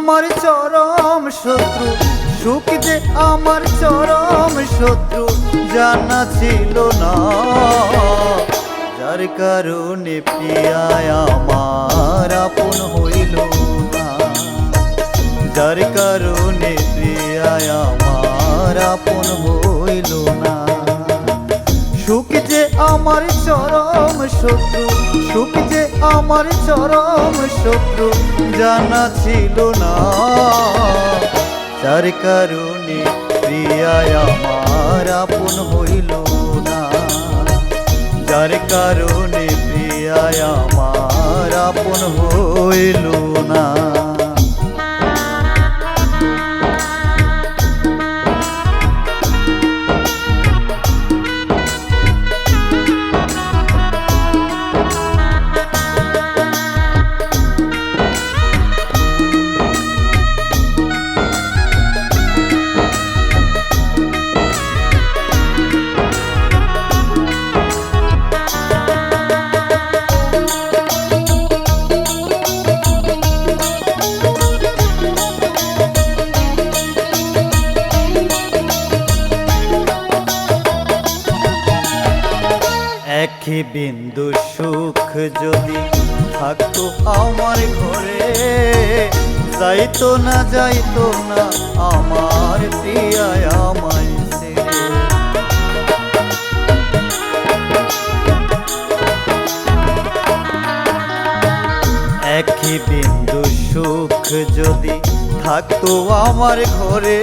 আমার চরম শত্রু, সুখ যে আমার চরম শত্রু জানা ছিল না। যার কারণে প্রিয়ায় আমার আপন হইল না, যার কারণে প্রিয়ায় আমার আপন হইল না। সুখ যে আমার চরম শত্রু, সুখ যে আমার চরম শত্রু জানা ছিল না। যার কারণে প্রিয়ায় আমার আপন হইল না, যার কারণে প্রিয়ায় আমার আপন হইল না। এক বিন্দু সুখ যদি থাকতো আমার ঘরে, যাইতো না যাইতো না আমার প্রিয়ায় আমায় ছেড়ে। এক বিন্দু সুখ যদি থাকতো আমার ঘরে,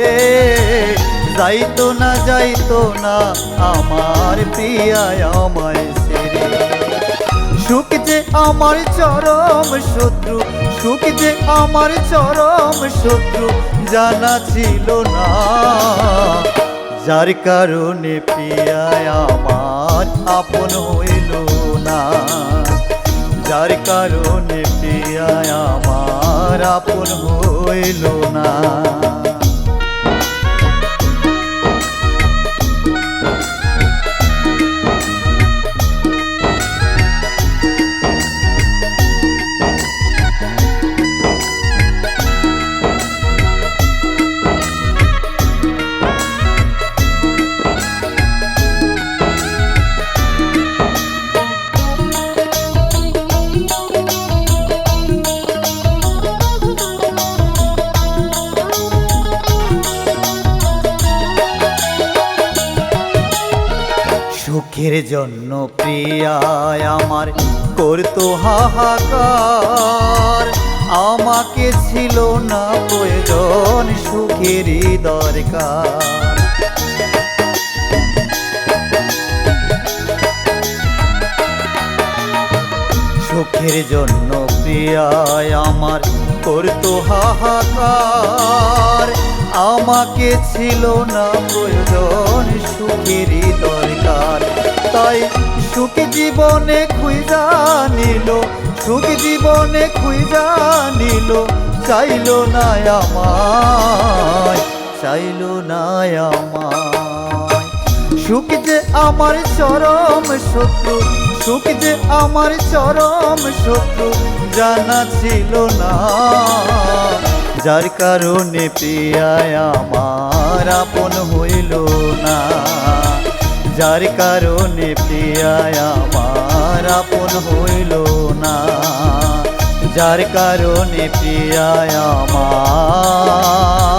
যাইতো না যাইতো না আমার প্রিয়ায় আমায় ছেড়ে। সুখ যে আমার চরম শত্রু, সুখ যে আমার চরম শত্রু জানা ছিল না। যার কারণে প্রিয়ায় আমার আপন হইল না, যার কারণে প্রিয়ায় আমার আপন হইল না। সুখের জন্য প্রিয়ায় আমার করতো হাহাকার, আমাকে ছিল না প্রয়োজন সুখেরই দরকার। সুখের জন্য প্রিয়ায় আমার করতো হাহাকার, আমাকে ছিল না প্রয়োজন সুখেরই দরকার। তাই সুখ জীবনে খুঁজা নিল, সুখ জীবনে খুঁজা নিল, চাইল না আমায়, চাইল না আমায়। সুখ যে আমার চরম শত্রু, সুখ যে আমার চরম শত্রু জানা ছিল না। যার কারণে প্রিয়ায় আমার আপন হইল না, যার কারণে প্রিয়ায় আমার আপন হইল না, যার কারণে প্রিয়ায় আমার